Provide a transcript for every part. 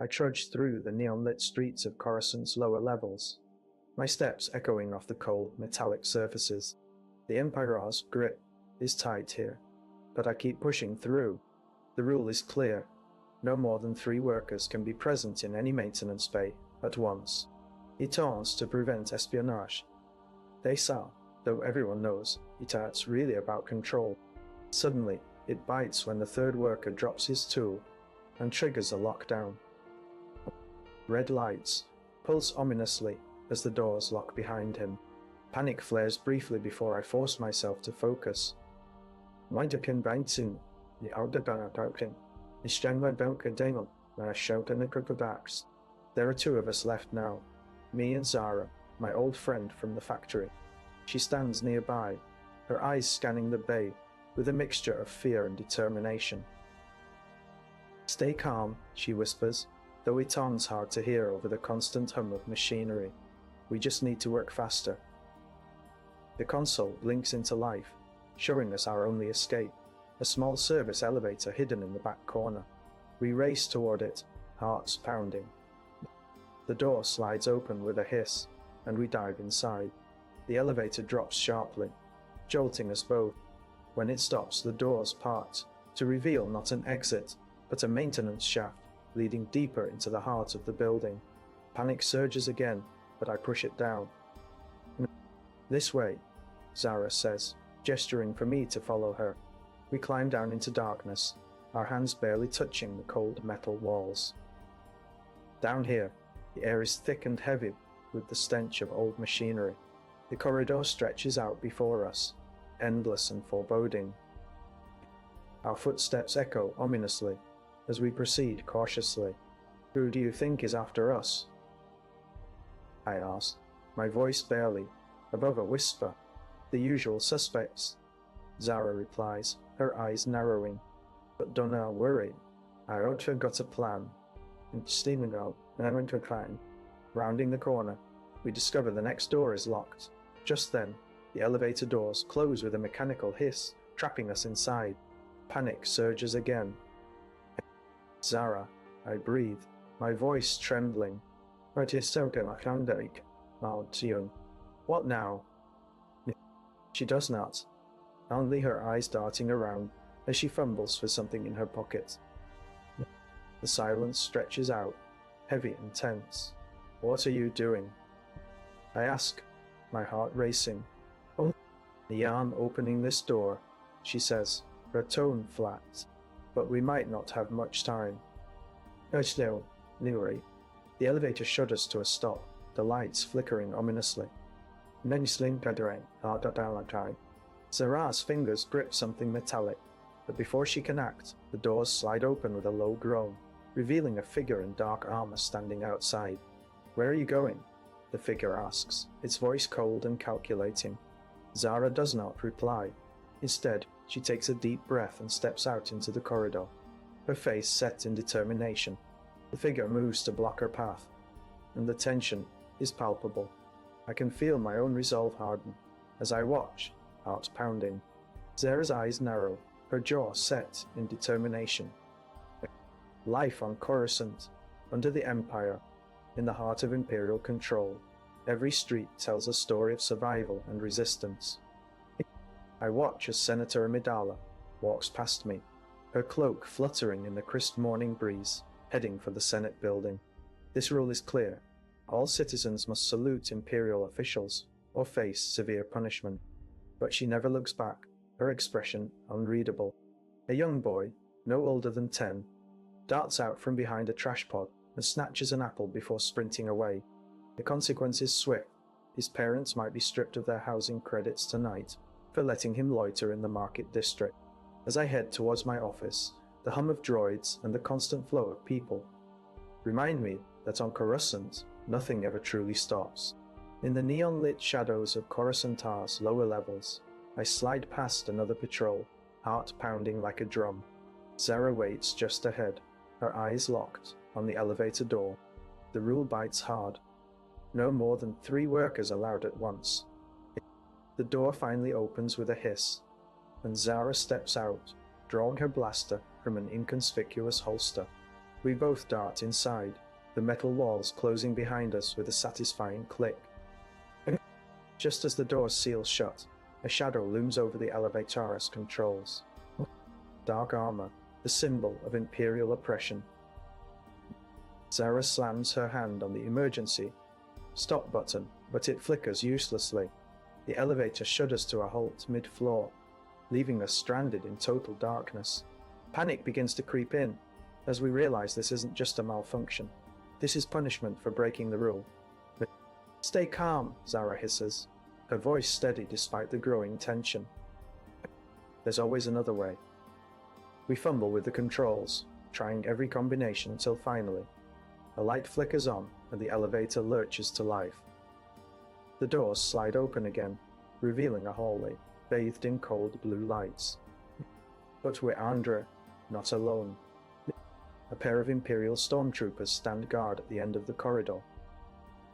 I trudge through the neon-lit streets of Coruscant's lower levels, my steps echoing off the cold, metallic surfaces. The Empire's grip is tight here, but I keep pushing through. The rule is clear. No more than 3 workers can be present in any maintenance bay at once. It taunts to prevent espionage. They saw, though everyone knows, it's really about control. Suddenly, it bites when the 3rd worker drops his tool and triggers a lockdown. Red lights pulse ominously as the doors lock behind him. Panic flares briefly before I force myself to focus. There are 2 of us left now, me and Zara, my old friend from the factory. She stands nearby, her eyes scanning the bay with a mixture of fear and determination. "Stay calm," she whispers, though it sounds hard to hear over the constant hum of machinery. "We just need to work faster." The console blinks into life, showing us our only escape, a small service elevator hidden in the back corner. We race toward it, hearts pounding. The door slides open with a hiss, and we dive inside. The elevator drops sharply, jolting us both. When it stops, the doors part, to reveal not an exit, but a maintenance shaft leading deeper into the heart of the building. Panic surges again, but I push it down. "This way," Zara says, gesturing for me to follow her. We climb down into darkness, our hands barely touching the cold metal walls. Down here, the air is thick and heavy with the stench of old machinery. The corridor stretches out before us, endless and foreboding. Our footsteps echo ominously as we proceed cautiously. "Who do you think is after us?" I ask, my voice barely above a whisper. "The usual suspects," Zara replies, her eyes narrowing. "But don't worry, I also got a plan." Rounding the corner, we discover the next door is locked. Just then, the elevator doors close with a mechanical hiss, trapping us inside. Panic surges again. "Zara," I breathe, my voice trembling. "What now?" She does not, only her eyes darting around as she fumbles for something in her pocket. The silence stretches out, heavy and tense. "What are you doing?" I ask, my heart racing. "Oh, the yarn opening this door," she says, her tone flat. "But we might not have much time." The elevator shudders to a stop, the lights flickering ominously. Zara's fingers grip something metallic, but before she can act, the doors slide open with a low groan, revealing a figure in dark armor standing outside. "Where are you going?" the figure asks, its voice cold and calculating. Zara does not reply. Instead, she takes a deep breath and steps out into the corridor, her face set in determination. The figure moves to block her path, and the tension is palpable. I can feel my own resolve harden as I watch, heart pounding. Zara's eyes narrow, her jaw set in determination. Life on Coruscant, under the Empire, in the heart of Imperial control. Every street tells a story of survival and resistance. I watch as Senator Amidala walks past me, her cloak fluttering in the crisp morning breeze, heading for the Senate building. This rule is clear. All citizens must salute Imperial officials or face severe punishment. But she never looks back, her expression unreadable. A young boy, no older than 10, darts out from behind a trash pod and snatches an apple before sprinting away. The consequence is swift. His parents might be stripped of their housing credits tonight for letting him loiter in the market district. As I head towards my office, the hum of droids and the constant flow of people remind me that on Coruscant, nothing ever truly stops. In the neon-lit shadows of Coruscant's lower levels, I slide past another patrol, heart pounding like a drum. Zara waits just ahead, her eyes locked on the elevator door. The rule bites hard. No more than 3 workers allowed at once. The door finally opens with a hiss, and Zara steps out, drawing her blaster from an inconspicuous holster. We both dart inside, the metal walls closing behind us with a satisfying click. Just as the doors seal shut, a shadow looms over the elevator's controls. Dark armor, the symbol of Imperial oppression. Zara slams her hand on the emergency stop button, but it flickers uselessly. The elevator shudders to a halt mid-floor, leaving us stranded in total darkness. Panic begins to creep in, as we realize this isn't just a malfunction. This is punishment for breaking the rule. Stay calm, Zara hisses, her voice steady despite the growing tension. There's always another way. We fumble with the controls, trying every combination until finally, a light flickers on and the elevator lurches to life. The doors slide open again, revealing a hallway bathed in cold blue lights. But we're under, not alone. A pair of Imperial stormtroopers stand guard at the end of the corridor.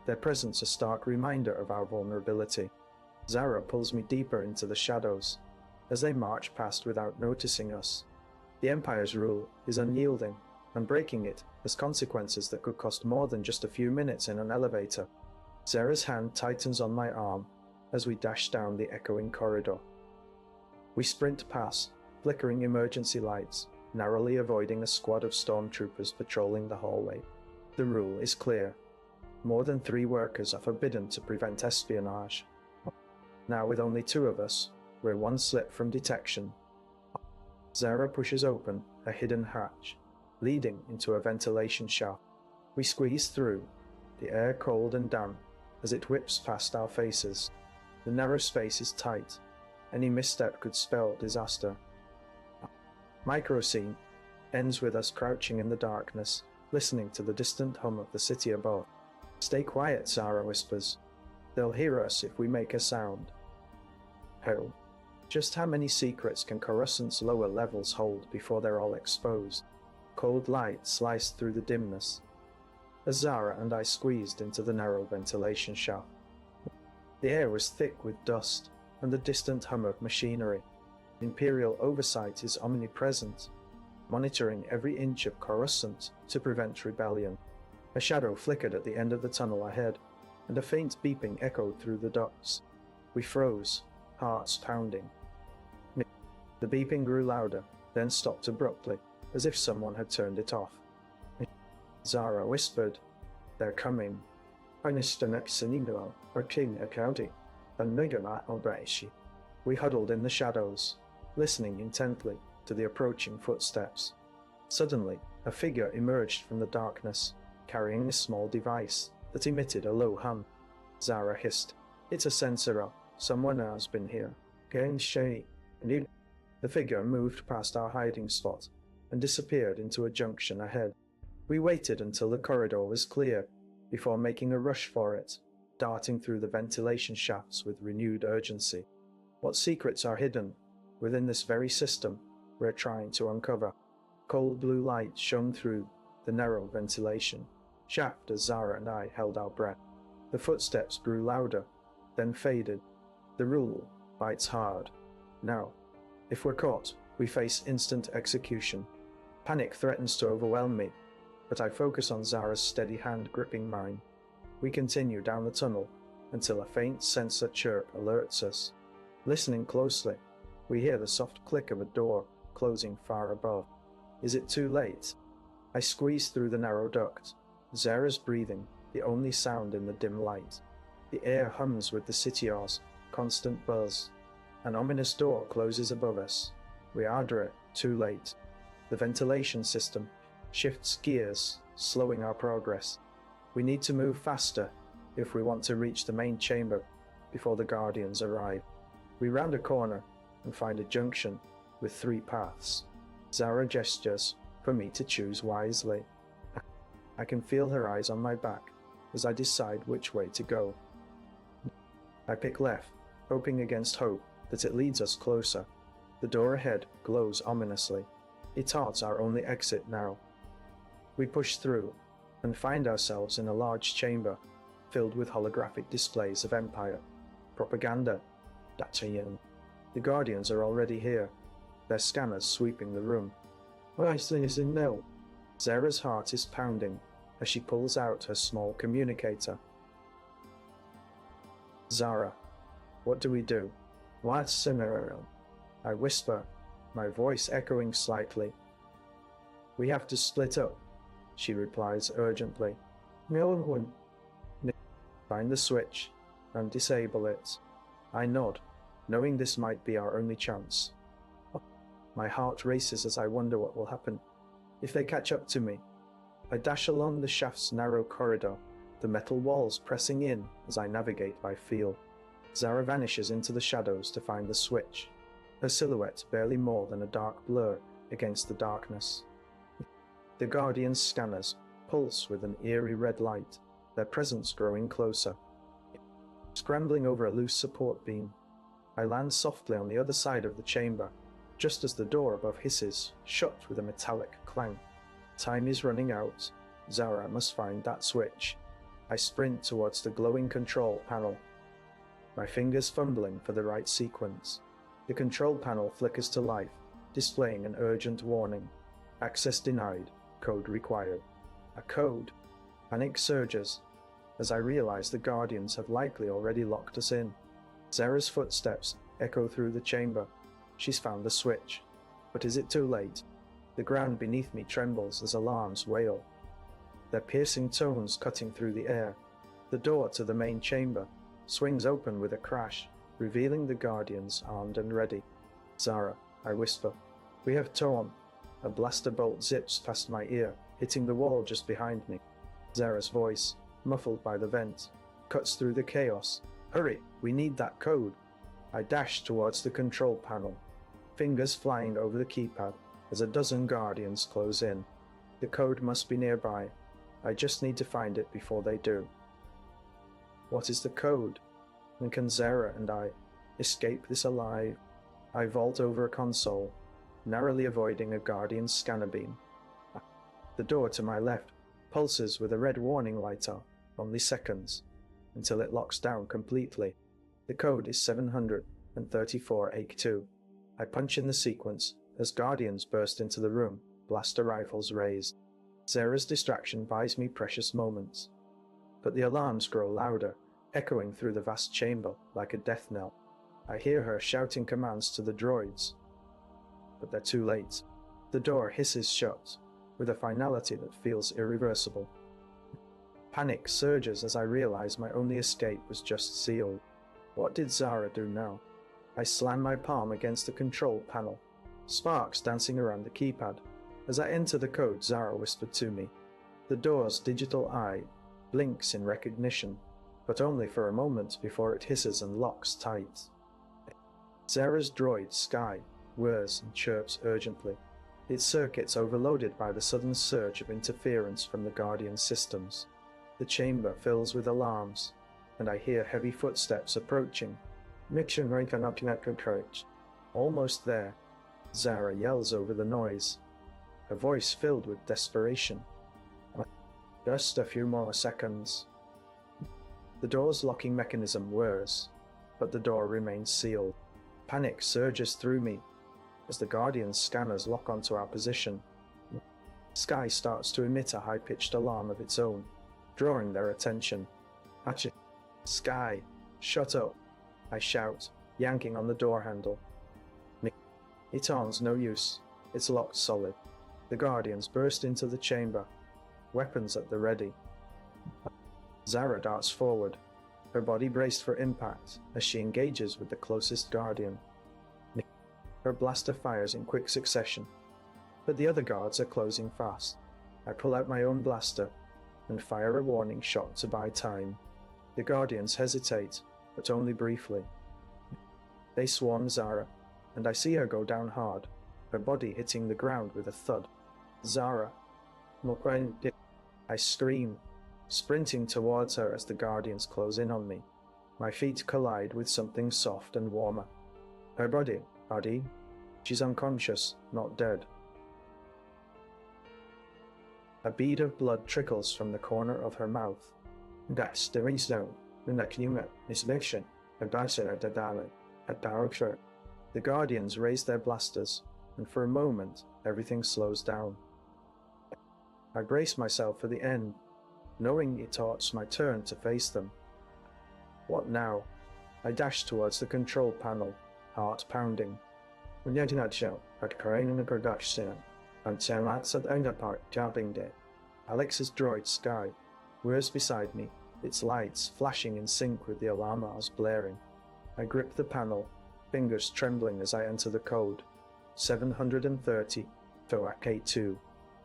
Their presence a stark reminder of our vulnerability. Zara pulls me deeper into the shadows, as they march past without noticing us. The Empire's rule is unyielding, and breaking it has consequences that could cost more than just a few minutes in an elevator. Zara's hand tightens on my arm as we dash down the echoing corridor. We sprint past, flickering emergency lights, narrowly avoiding a squad of stormtroopers patrolling the hallway. The rule is clear. More than 3 workers are forbidden to prevent espionage. Now with only 2 of us, we're one slip from detection. Zara pushes open a hidden hatch, leading into a ventilation shaft. We squeeze through, the air cold and damp as it whips past our faces. The narrow space is tight. Any misstep could spell disaster. Microscene ends with us crouching in the darkness, listening to the distant hum of the city above. Stay quiet, Zara whispers. They'll hear us if we make a sound. Hell, just how many secrets can Coruscant's lower levels hold before they're all exposed? Cold light sliced through the dimness, as Zara and I squeezed into the narrow ventilation shaft. The air was thick with dust and the distant hum of machinery. Imperial oversight is omnipresent, monitoring every inch of Coruscant to prevent rebellion. A shadow flickered at the end of the tunnel ahead, and a faint beeping echoed through the ducts. We froze, hearts pounding. The beeping grew louder, then stopped abruptly, as if someone had turned it off. Zara whispered, "They're coming." We huddled in the shadows, listening intently to the approaching footsteps. Suddenly, a figure emerged from the darkness, carrying a small device that emitted a low hum. Zara hissed, "It's a sensor. Someone has been here." The figure moved past our hiding spot and disappeared into a junction ahead. We waited until the corridor was clear before making a rush for it, darting through the ventilation shafts with renewed urgency. What secrets are hidden within this very system we're trying to uncover? Cold blue light shone through the narrow ventilation shaft as Zara and I held our breath. The footsteps grew louder, then faded. The rule bites hard. Now, if we're caught, we face instant execution. Panic threatens to overwhelm me, but I focus on Zara's steady hand gripping mine. We continue down the tunnel until a faint sensor chirp alerts us. Listening closely, we hear the soft click of a door closing far above. Is it too late? I squeeze through the narrow duct, Zara's breathing the only sound in the dim light. The air hums with the city's constant buzz. An ominous door closes above us. We are too late. The ventilation system shifts gears, slowing our progress. We need to move faster if we want to reach the main chamber before the Guardians arrive. We round a corner and find a junction with 3 paths. Zara gestures for me to choose wisely. I can feel her eyes on my back as I decide which way to go. I pick left, hoping against hope that it leads us closer. The door ahead glows ominously. It's hot, our only exit now. We push through and find ourselves in a large chamber filled with holographic displays of Empire propaganda. The Guardians are already here, their scanners sweeping the room. "What is in now?" Zara's heart is pounding as she pulls out her small communicator. Zara, what do we do? What's scenario? I whisper, my voice echoing slightly. We have to split up, she replies urgently. Find the switch and disable it. I nod, knowing this might be our only chance. My heart races as I wonder what will happen if they catch up to me. I dash along the shaft's narrow corridor, the metal walls pressing in as I navigate by feel. Zara vanishes into the shadows to find the switch, her silhouette barely more than a dark blur against the darkness. The Guardian's scanners pulse with an eerie red light, their presence growing closer. Scrambling over a loose support beam, I land softly on the other side of the chamber, just as the door above hisses shut with a metallic clang. Time is running out. Zara must find that switch. I sprint towards the glowing control panel, my fingers fumbling for the right sequence. The control panel flickers to life, displaying an urgent warning. Access denied. Code required. A code. Panic surges as I realize the Guardians have likely already locked us in. Zara's footsteps echo through the chamber. She's found the switch. But is it too late? The ground beneath me trembles as alarms wail, their piercing tones cutting through the air. The door to the main chamber swings open with a crash, revealing the Guardians armed and ready. Zara, I whisper. We have torn. A blaster bolt zips past my ear, hitting the wall just behind me. Zara's voice, muffled by the vent, cuts through the chaos. Hurry, we need that code. I dash towards the control panel, fingers flying over the keypad as a dozen Guardians close in. The code must be nearby. I just need to find it before they do. What is the code? And can Zara and I escape this alive? I vault over a console, narrowly avoiding a Guardian scanner beam. The door to my left pulses with a red warning light on, only seconds, until it locks down completely. The code is 734-2. I punch in the sequence as Guardians burst into the room, blaster rifles raised. Zara's distraction buys me precious moments, but the alarms grow louder, echoing through the vast chamber like a death knell. I hear her shouting commands to the droids, but they're too late. The door hisses shut, with a finality that feels irreversible. Panic surges as I realize my only escape was just sealed. What did Zara do now? I slam my palm against the control panel, sparks dancing around the keypad. As I enter the code Zara whispered to me, the door's digital eye blinks in recognition, but only for a moment before it hisses and locks tight. Zara's droid, Sky, whirs and chirps urgently, its circuits overloaded by the sudden surge of interference from the Guardian systems. The chamber fills with alarms, and I hear heavy footsteps approaching. Mission rank and courage. Almost there, Zara yells over the noise, her voice filled with desperation. Just a few more seconds. The door's locking mechanism whirs, but the door remains sealed. Panic surges through me as the Guardian's scanners lock onto our position. Sky starts to emit a high-pitched alarm of its own, drawing their attention. Actually, Sky, shut up, I shout, yanking on the door handle. It on's no use. It's locked solid. The Guardians burst into the chamber, weapons at the ready. Zara darts forward, her body braced for impact as she engages with the closest Guardian. Her blaster fires in quick succession, but the other guards are closing fast. I pull out my own blaster and fire a warning shot to buy time. The Guardians hesitate, but only briefly. They swarm Zara, and I see her go down hard, her body hitting the ground with a thud. Zara. I scream, sprinting towards her as the Guardians close in on me. My feet collide with something soft and warmer. Her body. She's unconscious, not dead. A bead of blood trickles from the corner of her mouth. That's the reason. The Guardians raise their blasters, and for a moment everything slows down. I braced myself for the end, knowing it was my turn to face them. What now? I dashed towards the control panel, heart pounding. When you're not show, at Corey in the production, and semblance at underpart jumping dead. Alex's droid Sky whirs beside me, its lights flashing in sync with the alarm I was blaring. I grip the panel, fingers trembling as I enter the code. 730 for K2.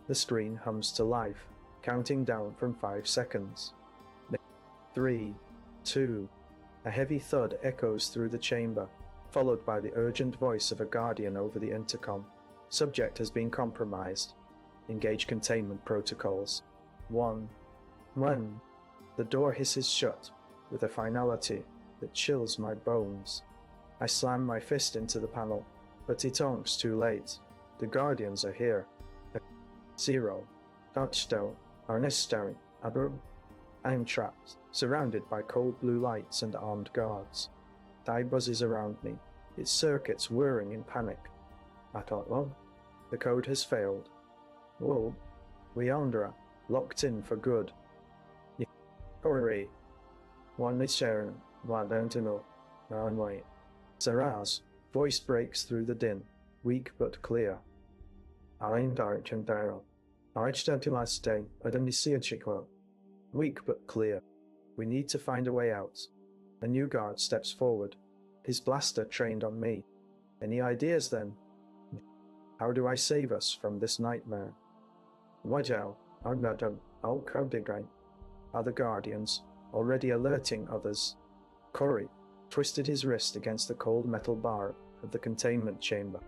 The screen hums to life, counting down from 5 seconds. 3, 2. A heavy thud echoes through the chamber, followed by the urgent voice of a guardian over the intercom. Subject has been compromised. Engage containment protocols. 1. The door hisses shut, with a finality that chills my bones. I slam my fist into the panel, but it onks too late. The guardians are here. 0. Touchstone. Arnestone. I'm trapped, surrounded by cold blue lights and armed guards. Die buzzes around me, its circuits whirring in panic. I thought, well, the code has failed. Whoa, Leandra, locked in for good. Corey, one is Sharon, one don't know, now and wait. Zara's voice breaks through the din, weak but clear. I'm dark and Daryl. I reached out to last day, I didn't see a chickwa. Weak but clear. We need to find a way out. A new guard steps forward, his blaster trained on me. Any ideas then? How do I save us from this nightmare? Watch out, I'm not done. I'll crowd again. Other guardians, already alerting others. Corey twisted his wrist against the cold metal bar of the containment chamber.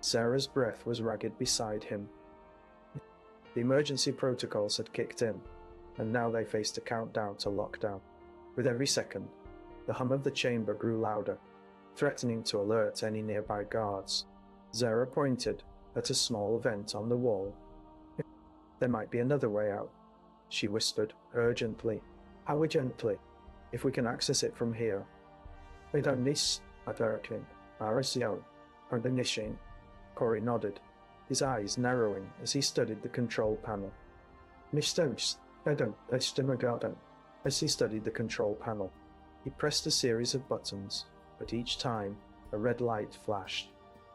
Sarah's breath was ragged beside him. The emergency protocols had kicked in, and now they faced a countdown to lockdown. With every second, the hum of the chamber grew louder, threatening to alert any nearby guards. Zara pointed at a small vent on the wall. There might be another way out, she whispered urgently. How gently, if we can access it from here. We don't need a direction. RSO, or the machine. Corey nodded, his eyes narrowing as he studied the control panel. Mistakes. As he studied the control panel, he pressed a series of buttons, but each time a red light flashed.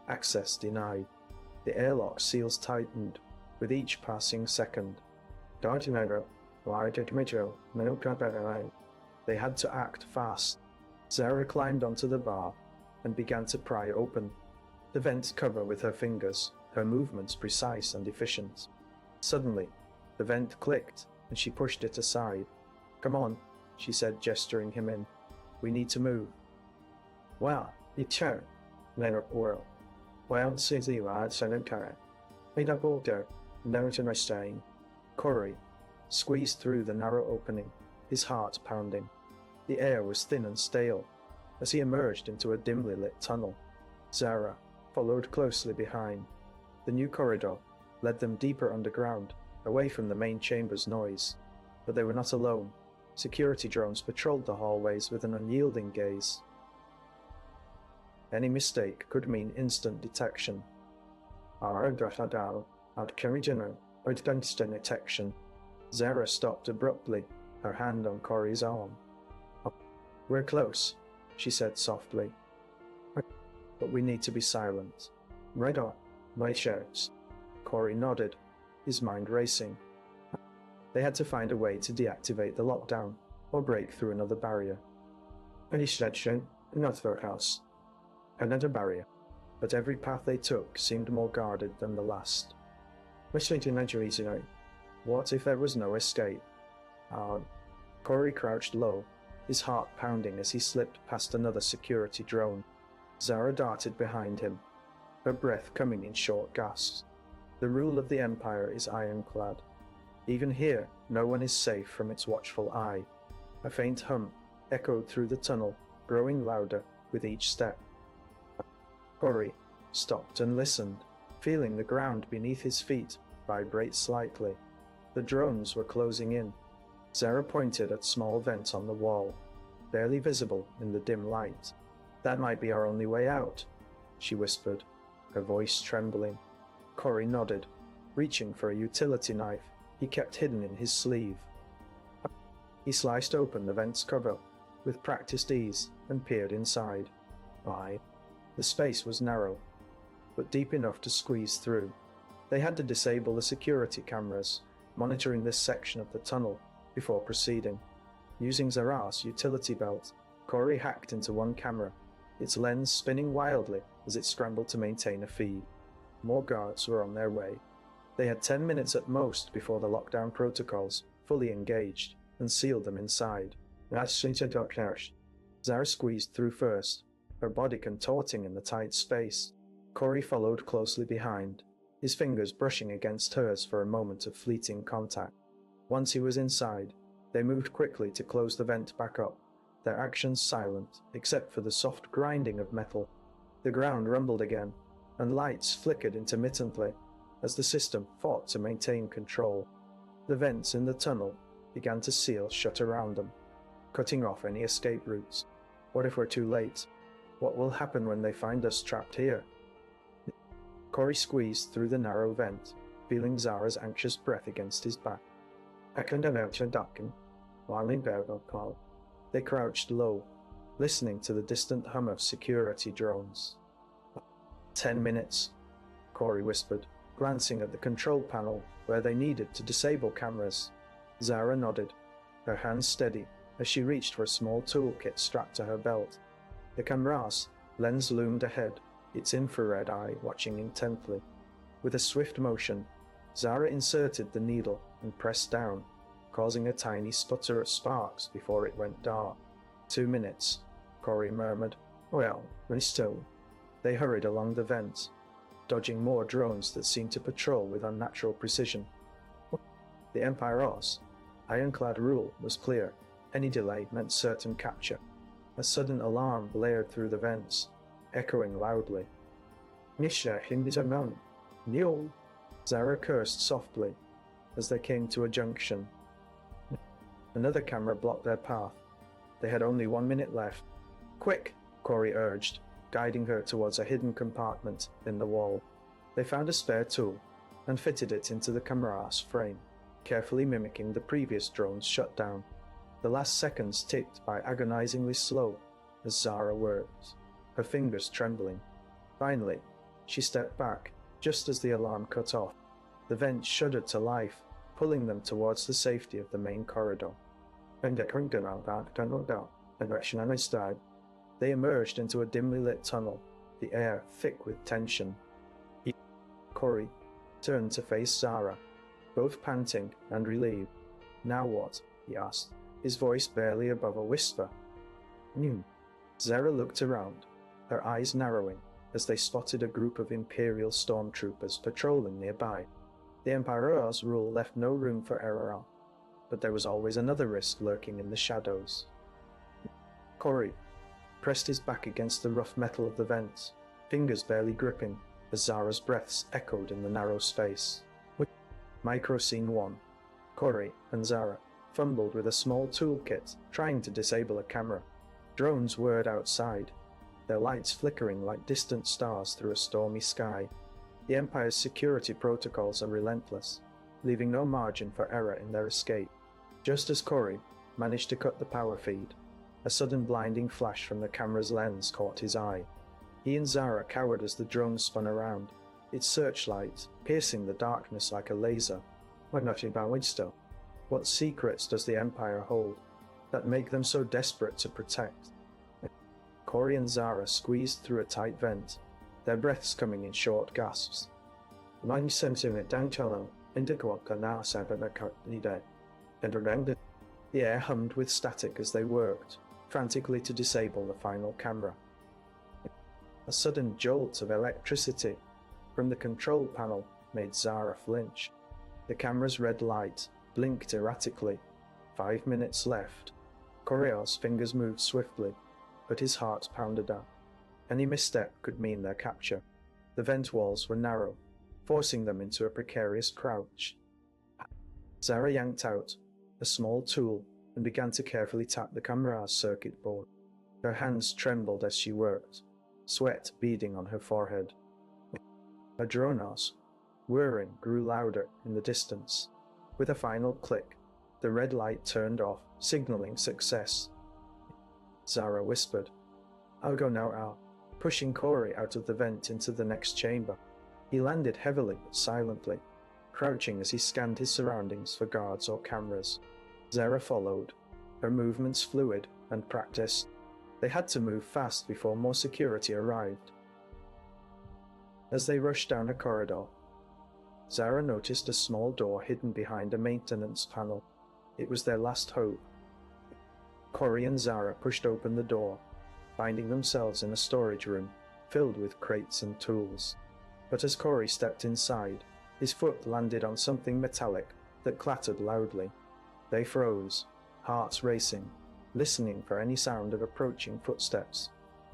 Access denied. The airlock seals tightened with each passing second. They had to act fast. Zara climbed onto the bar and began to pry open the vent cover with her fingers, her movements precise and efficient. Suddenly, the vent clicked and she pushed it aside. Come on, she said, gesturing him in. We need to move. Well, you turn, Leonard World. Well, says you are, Senator Karen. Made up order, no to my staying. Corey squeezed through the narrow opening, his heart pounding. The air was thin and stale as he emerged into a dimly lit tunnel. Zara followed closely behind. The new corridor led them deeper underground, away from the main chamber's noise. But they were not alone. Security drones patrolled the hallways with an unyielding gaze. Any mistake could mean instant detection. Detection. Zara stopped abruptly, her hand on Corey's arm. We're close, she said softly. But we need to be silent. Right on, my shouts. Corey nodded, his mind racing. They had to find a way to deactivate the lockdown, or break through another barrier. Another house. Another barrier, but every path they took seemed more guarded than the last. What if there was no escape? Corey crouched low, his heart pounding as he slipped past another security drone. Zara darted behind him, her breath coming in short gasps. The rule of the Empire is ironclad. Even here, no one is safe from its watchful eye. A faint hum echoed through the tunnel, growing louder with each step. Corey stopped and listened, feeling the ground beneath his feet vibrate slightly. The drones were closing in. Zara pointed at small vents on the wall, barely visible in the dim light. That might be our only way out, she whispered, her voice trembling. Corey nodded, reaching for a utility knife he kept hidden in his sleeve. He sliced open the vent's cover with practiced ease and peered inside. Why, the space was narrow, but deep enough to squeeze through. They had to disable the security cameras monitoring this section of the tunnel before proceeding. Using Zara's utility belt, Corey hacked into one camera, its lens spinning wildly as it scrambled to maintain a feed. More guards were on their way. They had 10 minutes at most before the lockdown protocols fully engaged and sealed them inside. Zara squeezed through first, her body contorting in the tight space. Corey followed closely behind, his fingers brushing against hers for a moment of fleeting contact. Once he was inside, they moved quickly to close the vent back up, their actions silent except for the soft grinding of metal. The ground rumbled again, and lights flickered intermittently as the system fought to maintain control. The vents in the tunnel began to seal shut around them, cutting off any escape routes. What if we're too late? What will happen when they find us trapped here? Corey squeezed through the narrow vent, feeling Zara's anxious breath against his back. They crouched low, listening to the distant hum of security drones. 10 minutes, Corey whispered, glancing at the control panel where they needed to disable cameras. Zara nodded, her hands steady as she reached for a small toolkit strapped to her belt. The camera's lens loomed ahead, its infrared eye watching intently. With a swift motion, Zara inserted the needle and pressed down, causing a tiny sputter of sparks before it went dark. 2 minutes, Corey murmured. Well, we're still. They hurried along the vent, dodging more drones that seemed to patrol with unnatural precision. The Empire's ironclad rule was clear. Any delay meant certain capture. A sudden alarm blared through the vents, echoing loudly. Nisha Hindizaman, Nil! Zara cursed softly as they came to a junction. Another camera blocked their path. They had only 1 minute left. Quick, Corey urged, guiding her towards a hidden compartment in the wall. They found a spare tool and fitted it into the camera's frame, carefully mimicking the previous drone's shutdown. The last seconds ticked by agonizingly slow as Zara worked, her fingers trembling. Finally, she stepped back, just as the alarm cut off. The vent shuddered to life, pulling them towards the safety of the main corridor. They emerged into a dimly lit tunnel, the air thick with tension. Corey turned to face Zara, both panting and relieved. Now what? He asked, his voice barely above a whisper. Zara looked around, her eyes narrowing as they spotted a group of Imperial stormtroopers patrolling nearby. The Empire's rule left no room for error, but there was always another risk lurking in the shadows. Corey pressed his back against the rough metal of the vent, fingers barely gripping as Zara's breaths echoed in the narrow space. Micro Scene 1. Corey and Zara fumbled with a small toolkit, trying to disable a camera. Drones whirred outside, their lights flickering like distant stars through a stormy sky. The Empire's security protocols are relentless, leaving no margin for error in their escape. Just as Corey managed to cut the power feed, a sudden blinding flash from the camera's lens caught his eye. He and Zara cowered as the drone spun around, its searchlight piercing the darkness like a laser. What secrets does the Empire hold that make them so desperate to protect? Corey and Zara squeezed through a tight vent, their breaths coming in short gasps. The air hummed with static as they worked, frantically to disable the final camera. A sudden jolt of electricity from the control panel made Zara flinch. The camera's red light blinked erratically. 5 minutes left. Corey's fingers moved swiftly, but his heart pounded out. Any misstep could mean their capture. The vent walls were narrow, forcing them into a precarious crouch. Zara yanked out a small tool and began to carefully tap the camera's circuit board. Her hands trembled as she worked, sweat beading on her forehead. Her drones, whirring, grew louder in the distance. With a final click, the red light turned off, signaling success. Zara whispered, "I'll go now, Al," pushing Corey out of the vent into the next chamber. He landed heavily but silently, crouching as he scanned his surroundings for guards or cameras. Zara followed, her movements fluid and practiced. They had to move fast before more security arrived. As they rushed down a corridor, Zara noticed a small door hidden behind a maintenance panel. It was their last hope. Corey and Zara pushed open the door, finding themselves in a storage room filled with crates and tools. But as Corey stepped inside, his foot landed on something metallic that clattered loudly. They froze, hearts racing, listening for any sound of approaching footsteps.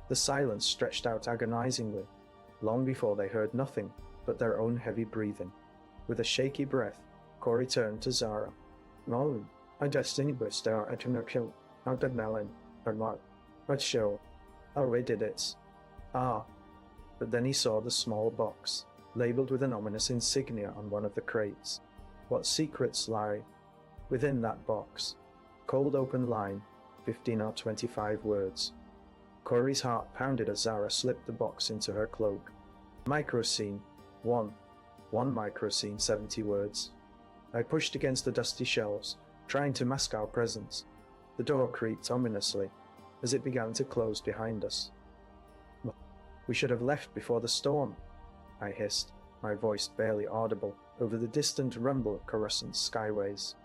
The silence stretched out agonizingly, long before they heard nothing but their own heavy breathing. With a shaky breath, Corey turned to Zara. "No, I just burst out at an kill, out of melon, or not. But sure, we did it." Ah, but then he saw the small box, labeled with an ominous insignia on one of the crates. What secrets lie within that box? Cold open line, 15 or 25 words. Corey's heart pounded as Zara slipped the box into her cloak. Microscene, 1. One microscene, 70 words. I pushed against the dusty shelves, trying to mask our presence. The door creaked ominously as it began to close behind us. "We should have left before the storm," I hissed, my voice barely audible over the distant rumble of Coruscant's skyways.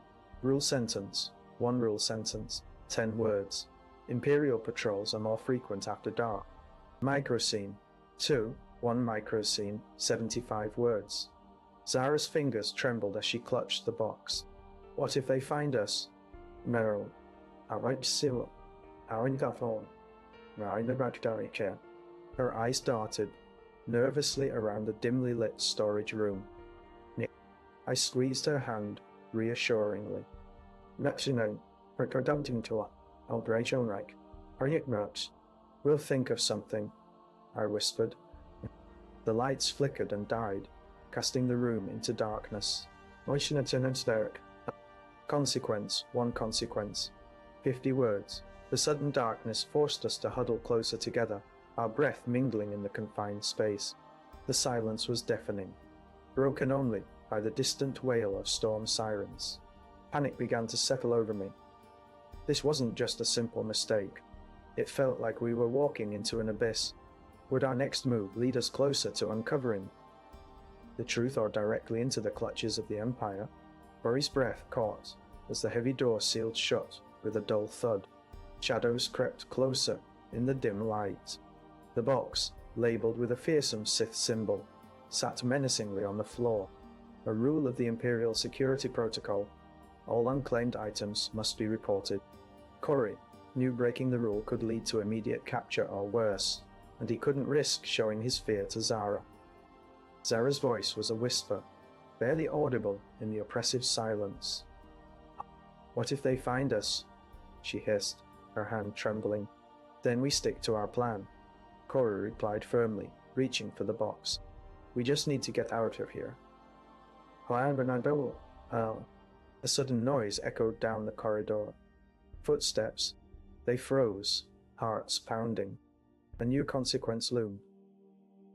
Rule sentence, 1 rule sentence, 10 words. Imperial patrols are more frequent after dark. Microscene, 2. 1 microscene, 75 words. Zara's fingers trembled as she clutched the box. "What if they find us?" "Meryl, I won't seal. I won't go on. I the backdoor chair." Her eyes darted nervously around the dimly lit storage room. I squeezed her hand reassuringly. "We're going to Operation Reich. Are you much? We'll think of something," I whispered. The lights flickered and died, casting the room into darkness. Consequence, 1 consequence. 50 words. The sudden darkness forced us to huddle closer together, our breath mingling in the confined space. The silence was deafening, broken only by the distant wail of storm sirens. Panic began to settle over me. This wasn't just a simple mistake. It felt like we were walking into an abyss. Would our next move lead us closer to uncovering the truth or directly into the clutches of the Empire? Corey's breath caught as the heavy door sealed shut with a dull thud. Shadows crept closer in the dim light. The box, labeled with a fearsome Sith symbol, sat menacingly on the floor. A rule of the Imperial security protocol: all unclaimed items must be reported. Corey knew breaking the rule could lead to immediate capture or worse, and he couldn't risk showing his fear to Zara. Zara's voice was a whisper, barely audible in the oppressive silence. "What if they find us?" she hissed, her hand trembling. "Then we stick to our plan," Corey replied firmly, reaching for the box. "We just need to get out of here." A sudden noise echoed down the corridor. Footsteps. They froze, hearts pounding. A new consequence loomed.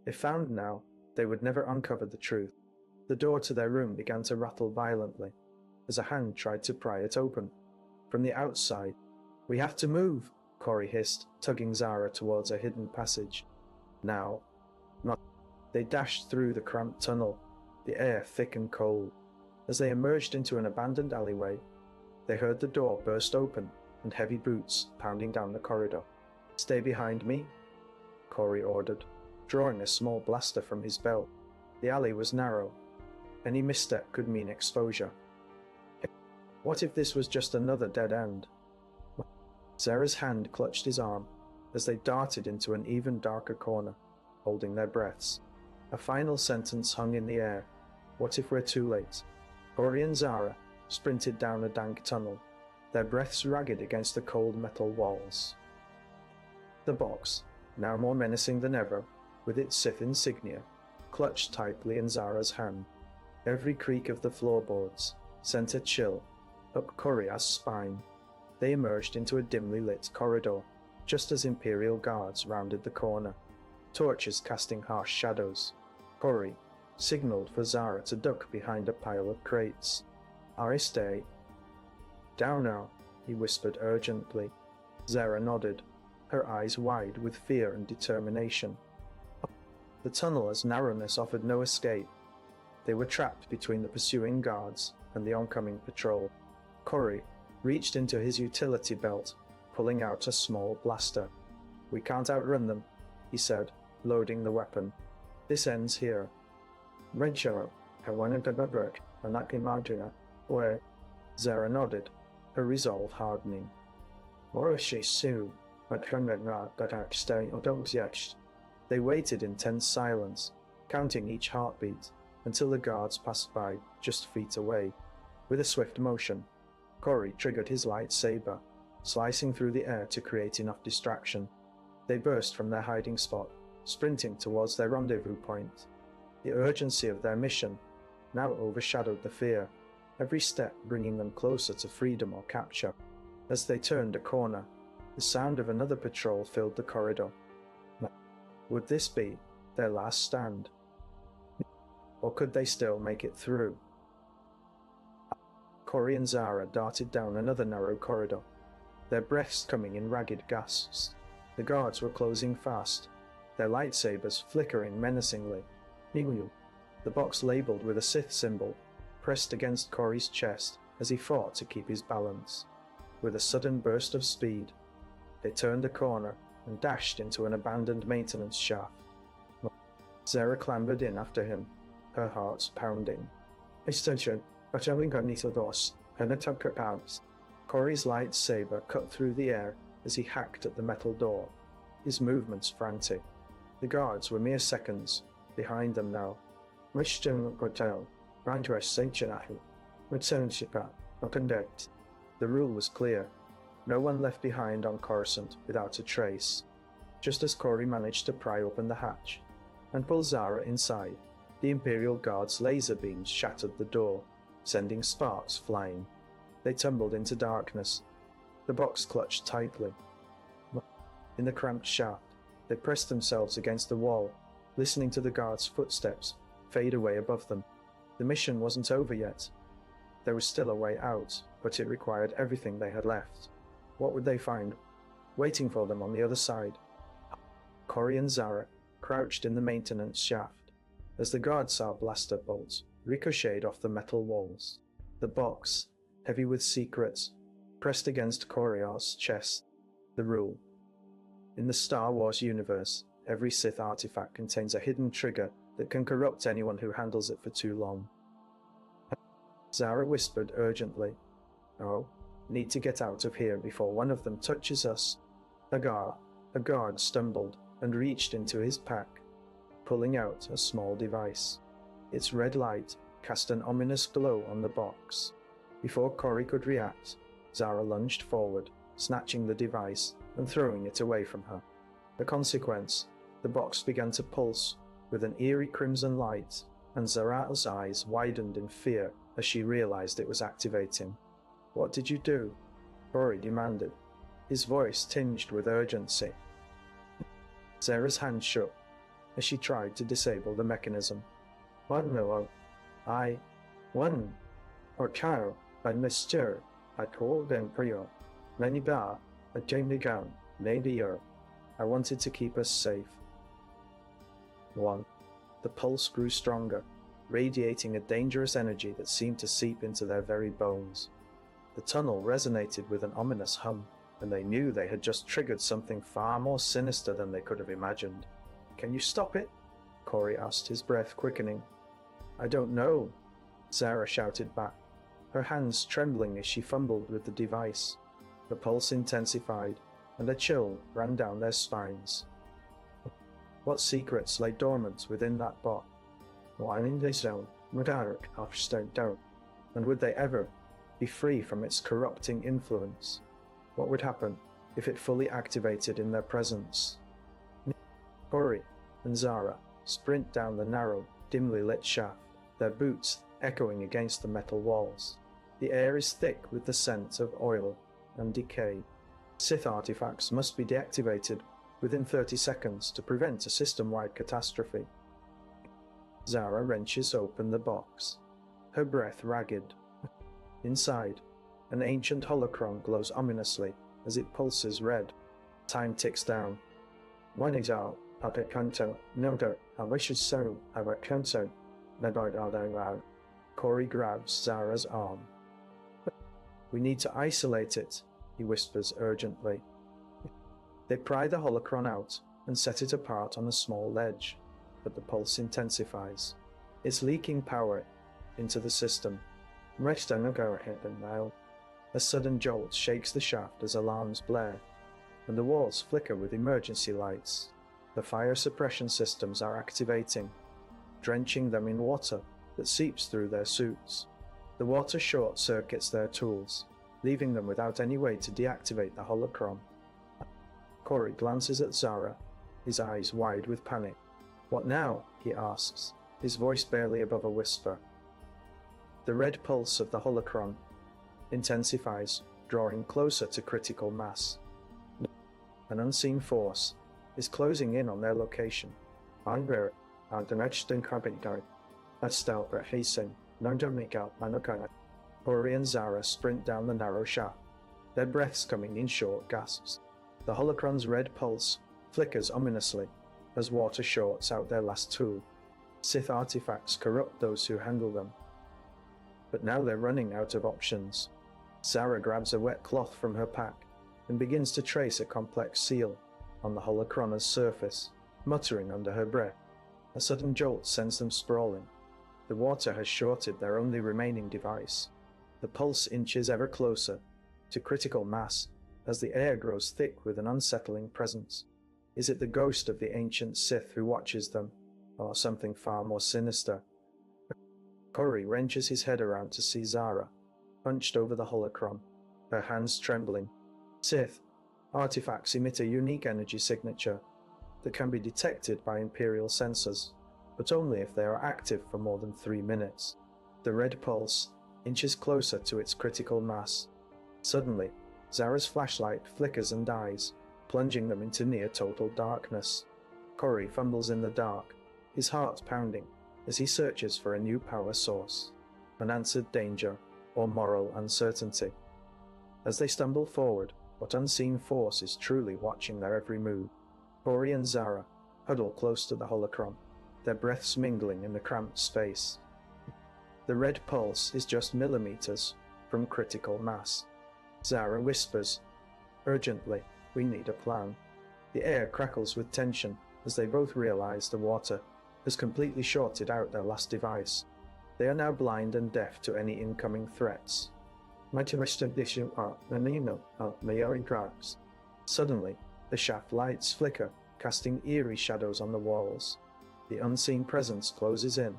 If found now, they would never uncover the truth. The door to their room began to rattle violently as a hand tried to pry it open. From the outside, "We have to move," Corey hissed, tugging Zara towards a hidden passage. Now, not. They dashed through the cramped tunnel, the air thick and cold. As they emerged into an abandoned alleyway, they heard the door burst open and heavy boots pounding down the corridor. "Stay behind me," Corey ordered, drawing a small blaster from his belt. The alley was narrow. Any misstep could mean exposure. What if this was just another dead end? Zara's hand clutched his arm as they darted into an even darker corner, holding their breaths. A final sentence hung in the air. What if we're too late? Corey and Zara sprinted down a dank tunnel, their breaths ragged against the cold metal walls. The box, now more menacing than ever, with its Sith insignia, clutched tightly in Zara's hand. Every creak of the floorboards, sent a chill up Coria's spine. They emerged into a dimly lit corridor, just as Imperial guards rounded the corner, torches casting harsh shadows. Corey signaled for Zara to duck behind a pile of crates. "I stay." "Down now," he whispered urgently. Zara nodded, her eyes wide with fear and determination. The tunnel's narrowness offered no escape. They were trapped between the pursuing guards and the oncoming patrol. Corey reached into his utility belt, pulling out a small blaster. "We can't outrun them," he said, loading the weapon. "This ends here." "Rachel, I wanted to work, and not imagine where." Zara nodded, her resolve hardening. "Or she soon, but from the not that I stay or don't yet." They waited in tense silence, counting each heartbeat, until the guards passed by just feet away. With a swift motion, Corey triggered his lightsaber, slicing through the air to create enough distraction. They burst from their hiding spot, sprinting towards their rendezvous point. The urgency of their mission now overshadowed the fear, every step bringing them closer to freedom or capture. As they turned a corner, the sound of another patrol filled the corridor. Would this be their last stand? Or could they still make it through? Corey and Zara darted down another narrow corridor, their breaths coming in ragged gasps. The guards were closing fast, their lightsabers flickering menacingly. The box labeled with a Sith symbol pressed against Corey's chest as he fought to keep his balance. With a sudden burst of speed, they turned a corner and dashed into an abandoned maintenance shaft. Zara clambered in after him, her heart pounding. "Extension, but I think I need to dos, and attack her abs." Corey's lightsaber cut through the air as he hacked at the metal door, his movements frantic. The guards were mere seconds behind them now. "Mission hotel, run to a sanctuary, return ship up, open decks." The rule was clear. No one left behind on Coruscant without a trace. Just as Corey managed to pry open the hatch and pull Zara inside, the Imperial Guard's laser beams shattered the door, sending sparks flying. They tumbled into darkness. The box clutched tightly. In the cramped shaft, they pressed themselves against the wall, listening to the guard's footsteps fade away above them. The mission wasn't over yet. There was still a way out, but it required everything they had left. What would they find waiting for them on the other side? Corey and Zara crouched in the maintenance shaft as the guards saw blaster bolts ricocheted off the metal walls. The box, heavy with secrets, pressed against Coria's chest. The rule. In the Star Wars universe, every Sith artifact contains a hidden trigger that can corrupt anyone who handles it for too long. Zara whispered urgently, "Oh, need to get out of here before one of them touches us." A guard stumbled and reached into his pack, pulling out a small device. Its red light cast an ominous glow on the box. Before Corey could react, Zara lunged forward, snatching the device and throwing it away from her. The consequence, the box began to pulse with an eerie crimson light, and Zara's eyes widened in fear as she realized it was activating. "What did you do?" Corey demanded, his voice tinged with urgency. Zara's hand shook as she tried to disable the mechanism. "One no, one, or child, by Mr. I told Imperial, many bar, I came to go, maybe her. I wanted to keep us safe." One. The pulse grew stronger, radiating a dangerous energy that seemed to seep into their very bones. The tunnel resonated with an ominous hum, and they knew they had just triggered something far more sinister than they could have imagined. "Can you stop it?" Corey asked, his breath quickening. "I don't know," Zara shouted back, her hands trembling as she fumbled with the device. The pulse intensified, and a chill ran down their spines. What secrets lay dormant within that box? Why in this zone, Mudarik upstairs down, and would they ever be free from its corrupting influence? What would happen if it fully activated in their presence? Corey and Zara sprint down the narrow, dimly lit shaft, their boots echoing against the metal walls. The air is thick with the scent of oil and decay. Sith artifacts must be deactivated within 30 seconds to prevent a system-wide catastrophe. Zara wrenches open the box, her breath ragged. Inside, an ancient holocron glows ominously as it pulses red. Time ticks down. One is out, up at Kanto, Nodo, I wish so, have a Kanto, Nadoid. Corey grabs Zara's arm. We need to isolate it, he whispers urgently. They pry the holocron out and set it apart on a small ledge, but the pulse intensifies. It's leaking power into the system. A sudden jolt shakes the shaft as alarms blare, and the walls flicker with emergency lights. The fire suppression systems are activating, drenching them in water that seeps through their suits. The water short-circuits their tools, leaving them without any way to deactivate the holocron. Corey glances at Zara, his eyes wide with panic. What now? He asks, his voice barely above a whisper. The red pulse of the holocron intensifies, drawing closer to critical mass. An unseen force is closing in on their location. Corey and Zara sprint down the narrow shaft, their breaths coming in short gasps. The holocron's red pulse flickers ominously as water shorts out their last tool. Sith artifacts corrupt those who handle them. But now they're running out of options. Zara grabs a wet cloth from her pack and begins to trace a complex seal on the holocron's surface, muttering under her breath. A sudden jolt sends them sprawling. The water has shorted their only remaining device. The pulse inches ever closer to critical mass as the air grows thick with an unsettling presence. Is it the ghost of the ancient Sith who watches them, or something far more sinister? Corey wrenches his head around to see Zara, hunched over the holocron, her hands trembling. Sith artifacts emit a unique energy signature that can be detected by Imperial sensors, but only if they are active for more than 3 minutes. The red pulse inches closer to its critical mass. Suddenly, Zara's flashlight flickers and dies, plunging them into near total darkness. Corey fumbles in the dark, his heart pounding as he searches for a new power source, unanswered danger, or moral uncertainty. As they stumble forward, what unseen force is truly watching their every move? Corey and Zara huddle close to the holocron, their breaths mingling in the cramped space. The red pulse is just millimeters from critical mass. Zara whispers, urgently, we need a plan. The air crackles with tension as they both realize the water has completely shorted out their last device. They are now blind and deaf to any incoming threats. Suddenly, the shaft lights flicker, casting eerie shadows on the walls. The unseen presence closes in,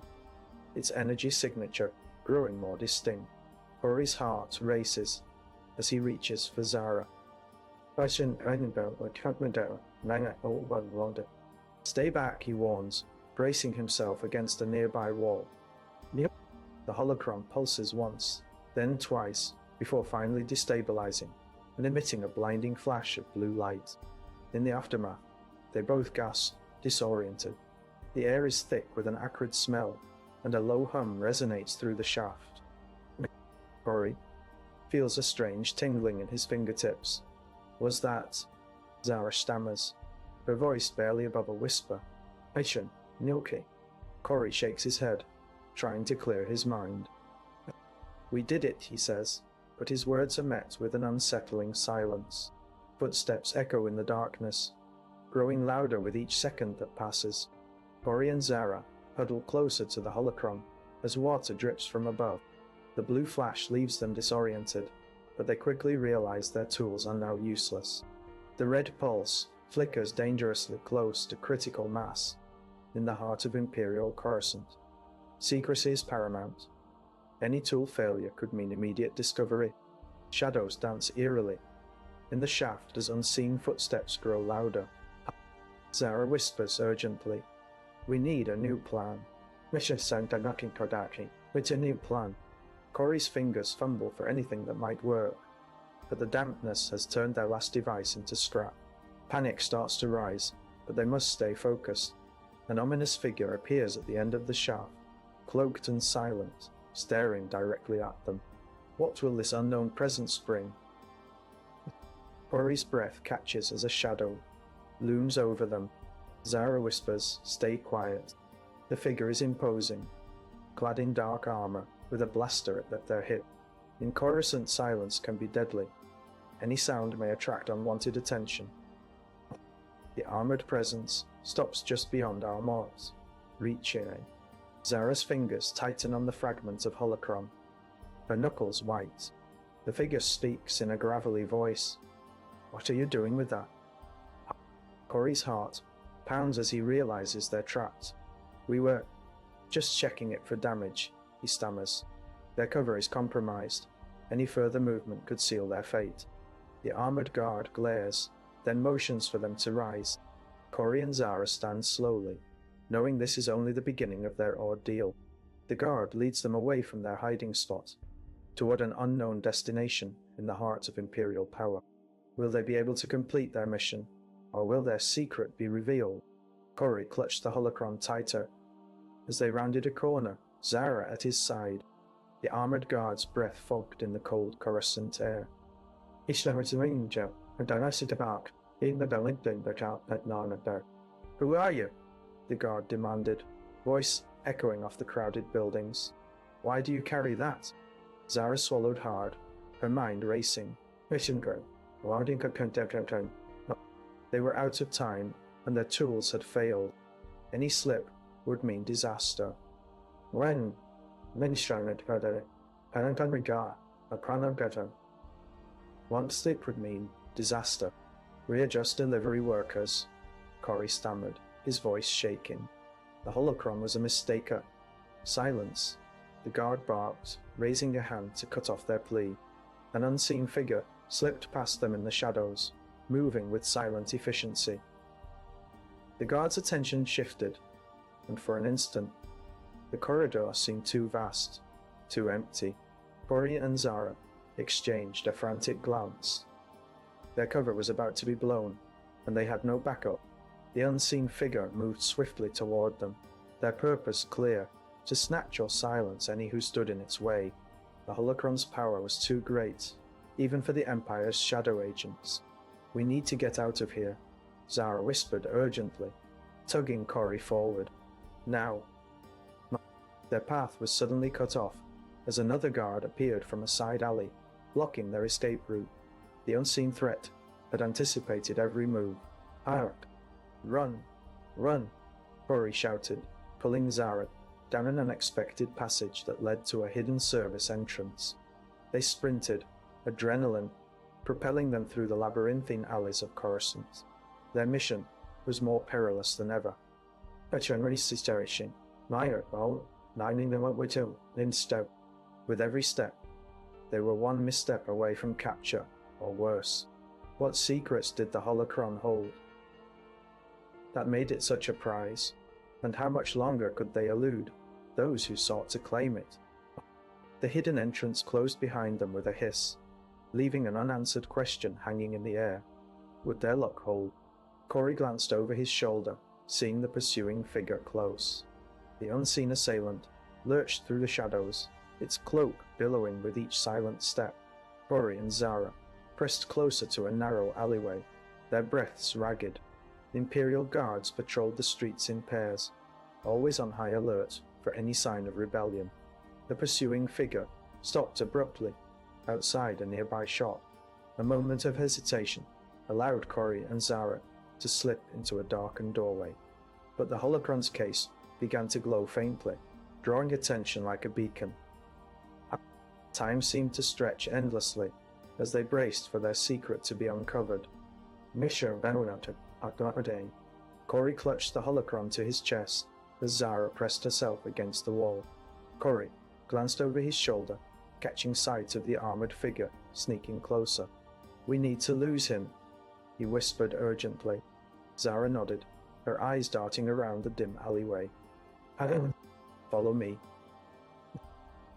its energy signature growing more distinct. Corey's heart races as he reaches for Zara. Stay back, he warns, bracing himself against a nearby wall. The holocron pulses once, then twice, before finally destabilizing and emitting a blinding flash of blue light. In the aftermath, they both gasp, disoriented. The air is thick with an acrid smell, and a low hum resonates through the shaft. Corey feels a strange tingling in his fingertips. Was that? Zara stammers, her voice barely above a whisper. Aishan, Nilki. Corey shakes his head, trying to clear his mind. We did it, he says, but his words are met with an unsettling silence. Footsteps echo in the darkness, growing louder with each second that passes. Corey and Zara huddle closer to the holocron as water drips from above. The blue flash leaves them disoriented, but they quickly realize their tools are now useless. The red pulse flickers dangerously close to critical mass in the heart of Imperial Coruscant. Secrecy is paramount. Any tool failure could mean immediate discovery. Shadows dance eerily in the shaft as unseen footsteps grow louder. Zara whispers urgently, we need a new plan. With a new plan. Corey's fingers fumble for anything that might work, but the dampness has turned their last device into scrap. Panic starts to rise, but they must stay focused. An ominous figure appears at the end of the shaft, cloaked and silent, staring directly at them. What will this unknown presence bring? Corey's breath catches as a shadow looms over them. Zara whispers, "Stay quiet." The figure is imposing, clad in dark armor, with a blaster at their hip. In Coruscant, silence can be deadly. Any sound may attract unwanted attention. The armored presence stops just beyond our marks, reaching. Zara's fingers tighten on the fragment of holocron, her knuckles white. The figure speaks in a gravelly voice. "What are you doing with that?" Corey's heart pounds as he realizes they're trapped. "We were just checking it for damage," he stammers. Their cover is compromised. Any further movement could seal their fate. The armored guard glares, then motions for them to rise. Corey and Zara stand slowly, knowing this is only the beginning of their ordeal. The guard leads them away from their hiding spot, toward an unknown destination in the heart of Imperial power. Will they be able to complete their mission, or will their secret be revealed? Corey clutched the holocron tighter. As they rounded a corner, Zara at his side, the armored guard's breath fogged in the cold Coruscant air. "Who are you?" the guard demanded, voice echoing off the crowded buildings. "Why do you carry that?" Zara swallowed hard, her mind racing. They were out of time, and their tools had failed. Any slip would mean disaster. One slip would mean disaster. "Readjust delivery workers," Corey stammered, his voice shaking. The holocron was a mistaker. "Silence," the guard barked, raising a hand to cut off their plea. An unseen figure slipped past them in the shadows, moving with silent efficiency. The guard's attention shifted, and for an instant, the corridor seemed too vast, too empty. Corey and Zara exchanged a frantic glance. Their cover was about to be blown, and they had no backup. The unseen figure moved swiftly toward them, their purpose clear: to snatch or silence any who stood in its way. The holocron's power was too great, even for the Empire's shadow agents. "We need to get out of here," Zara whispered urgently, tugging Corey forward. "Now." Their path was suddenly cut off as another guard appeared from a side alley, blocking their escape route. The unseen threat had anticipated every move. "Hark! Run! Run!" Corey shouted, pulling Zara down an unexpected passage that led to a hidden service entrance. They sprinted, adrenaline propelling them through the labyrinthine alleys of Coruscant. Their mission was more perilous than ever. With every step, they were one misstep away from capture, or worse. What secrets did the holocron hold that made it such a prize, and how much longer could they elude those who sought to claim it? The hidden entrance closed behind them with a hiss, leaving an unanswered question hanging in the air. Would their luck hold? Corey glanced over his shoulder, seeing the pursuing figure close. The unseen assailant lurched through the shadows, its cloak billowing with each silent step. Corey and Zara pressed closer to a narrow alleyway, their breaths ragged. The Imperial guards patrolled the streets in pairs, always on high alert for any sign of rebellion. The pursuing figure stopped abruptly outside a nearby shop. A moment of hesitation allowed Corey and Zara to slip into a darkened doorway, but the holocron's case began to glow faintly, drawing attention like a beacon. Time seemed to stretch endlessly as they braced for their secret to be uncovered. Corey clutched the holocron to his chest as Zara pressed herself against the wall. Corey glanced over his shoulder, catching sight of the armored figure sneaking closer. "We need to lose him," he whispered urgently. Zara nodded, her eyes darting around the dim alleyway. "Follow me."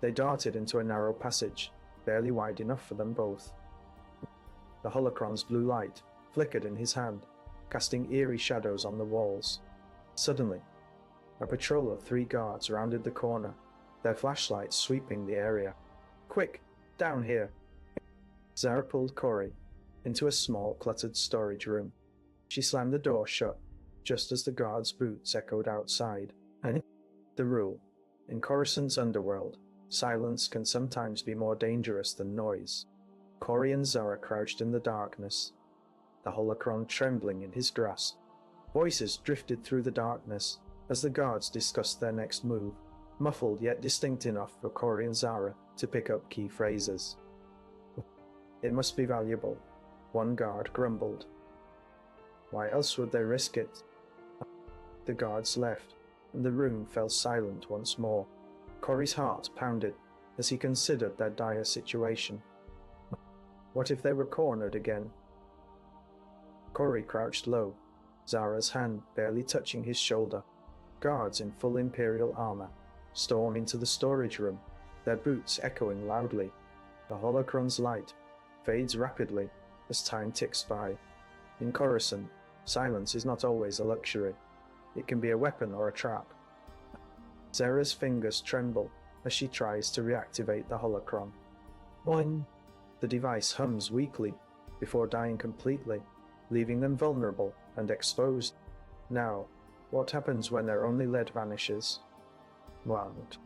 They darted into a narrow passage, barely wide enough for them both. The holocron's blue light flickered in his hand, casting eerie shadows on the walls. Suddenly, a patrol of 3 guards rounded the corner, their flashlights sweeping the area. "Quick, down here!" Zara pulled Corey into a small, cluttered storage room. She slammed the door shut, just as the guards' boots echoed outside. And the rule: in Coruscant's underworld, silence can sometimes be more dangerous than noise. Corey and Zara crouched in the darkness, the holocron trembling in his grasp. Voices drifted through the darkness as the guards discussed their next move, muffled yet distinct enough for Corey and Zara to pick up key phrases. "It must be valuable," one guard grumbled. "Why else would they risk it?" The guards left, and the room fell silent once more. Corey's heart pounded as he considered their dire situation. What if they were cornered again? Corey crouched low, Zara's hand barely touching his shoulder. Guards in full Imperial armor storm into the storage room, their boots echoing loudly. The holocron's light fades rapidly as time ticks by. In Coruscant, silence is not always a luxury. It can be a weapon or a trap. Zara's fingers tremble as she tries to reactivate the holocron. Boing! The device hums weakly before dying completely, leaving them vulnerable and exposed. Now, what happens when their only lead vanishes? Wild.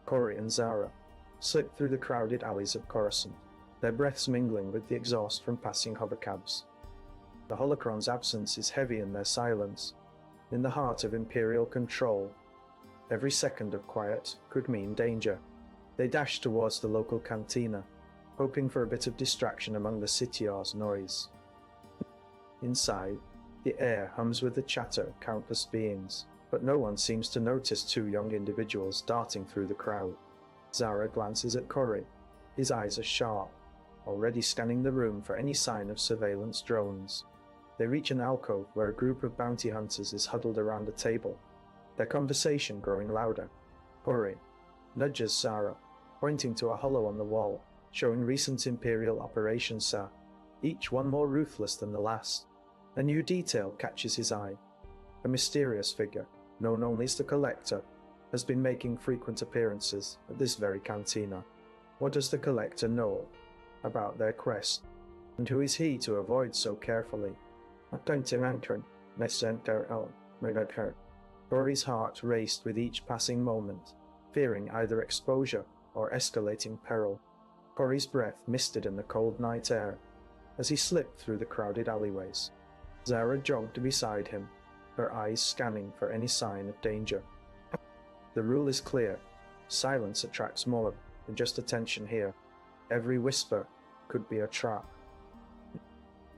Corey and Zara slip through the crowded alleys of Coruscant, their breaths mingling with the exhaust from passing hovercabs. The holocron's absence is heavy in their silence. In the heart of Imperial control, every second of quiet could mean danger. They dash towards the local cantina, hoping for a bit of distraction among the Sitiar's noise. Inside, the air hums with the chatter of countless beings, but no one seems to notice 2 young individuals darting through the crowd. Zara glances at Corey. His eyes are sharp, already scanning the room for any sign of surveillance drones. They reach an alcove where a group of bounty hunters is huddled around a table, their conversation growing louder. Corey nudges Zara, pointing to a hollow on the wall, showing recent Imperial operations, sir, each one more ruthless than the last. A new detail catches his eye. A mysterious figure, known only as the Collector, has been making frequent appearances at this very cantina. What does the Collector know about their quest, and who is he to avoid so carefully? Corey's heart raced with each passing moment, fearing either exposure or escalating peril. Corey's breath misted in the cold night air as he slipped through the crowded alleyways. Zara jogged beside him, her eyes scanning for any sign of danger. The rule is clear: silence attracts more than just attention here. Every whisper could be a trap.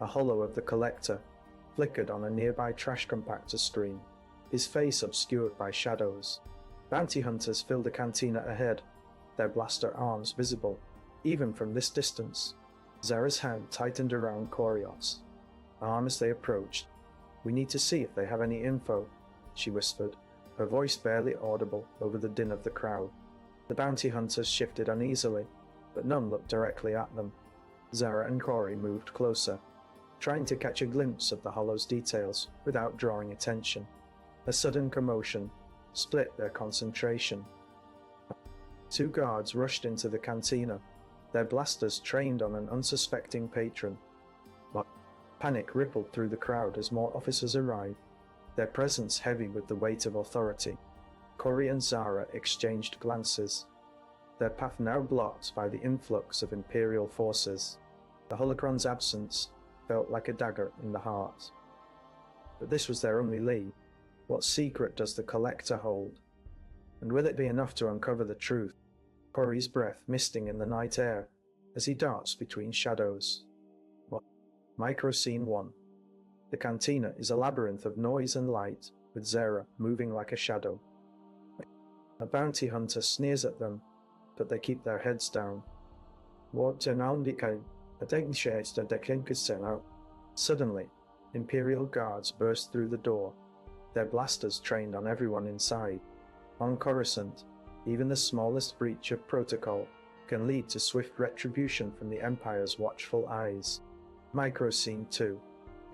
A hollow of the Collector flickered on a nearby trash compactor screen, his face obscured by shadows. Bounty hunters filled the cantina ahead, their blaster arms visible, even from this distance. Zara's hand tightened around Corio's arm as they approached. "We need to see if they have any info," she whispered, her voice barely audible over the din of the crowd. The bounty hunters shifted uneasily, but none looked directly at them. Zara and Corey moved closer, trying to catch a glimpse of the hollow's details without drawing attention. A sudden commotion split their concentration. 2 guards rushed into the cantina, their blasters trained on an unsuspecting patron. Panic rippled through the crowd as more officers arrived, their presence heavy with the weight of authority. Corey and Zara exchanged glances, their path now blocked by the influx of Imperial forces. The holocron's absence felt like a dagger in the heart. But this was their only lead. What secret does the Collector hold? And will it be enough to uncover the truth? Corey's breath misting in the night air as he darts between shadows. Micro Scene 1. The cantina is a labyrinth of noise and light, with Zara moving like a shadow. A bounty hunter sneers at them, but they keep their heads down. Suddenly, Imperial guards burst through the door, their blasters trained on everyone inside. On Coruscant, Even the smallest breach of protocol can lead to swift retribution from the Empire's watchful eyes. Micro Scene 2.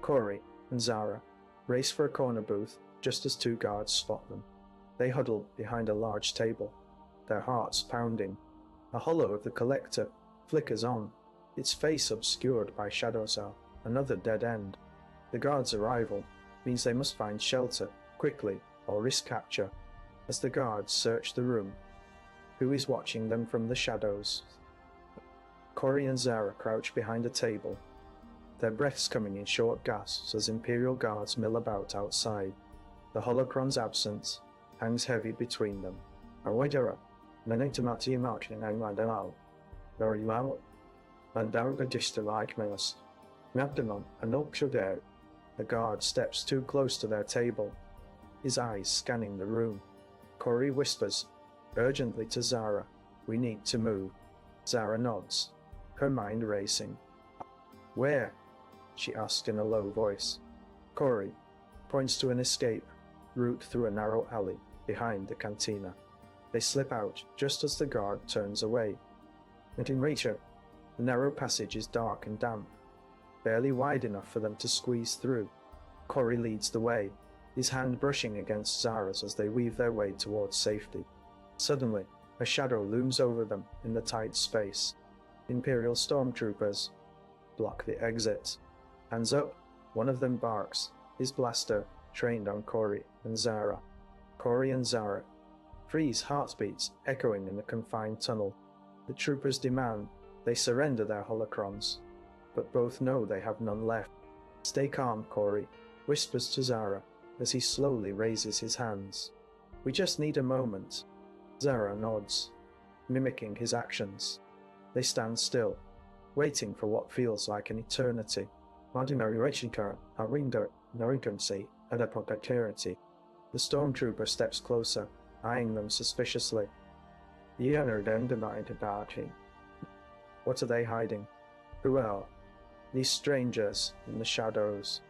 Corey and Zara race for a corner booth just as two guards spot them. They huddle behind a large table, their hearts pounding. A hollow of the collector flickers on, its face obscured by shadows. Another dead end. The guards' arrival means they must find shelter quickly or risk capture. As the guards search the room, who is watching them from the shadows? Corey and Zara crouch behind a table, their breaths coming in short gasps as Imperial guards mill about outside. The holocron's absence hangs heavy between them. The guard steps too close to their table, his eyes scanning the room. Corey whispers urgently to Zara, "We need to move." Zara nods, her mind racing. "Where?" she asks in a low voice. Corey points to an escape route through a narrow alley behind the cantina. They slip out just as the guard turns away. And in Rachel, the narrow passage is dark and damp, barely wide enough for them to squeeze through. Corey leads the way, his hand brushing against Zara's as they weave their way towards safety. Suddenly, a shadow looms over them in the tight space. Imperial stormtroopers block the exit. Hands up, one of them barks, his blaster trained on Corey and Zara. Corey and Zara freeze, heartbeats echoing in the confined tunnel. The troopers demand they surrender their holocrons, but both know they have none left. "Stay calm," Corey whispers to Zara as he slowly raises his hands. "We just need a moment." Zara nods, mimicking his actions. They stand still, waiting for what feels like an eternity. The stormtrooper steps closer, eyeing them suspiciously. What are they hiding? Who are these strangers in the shadows?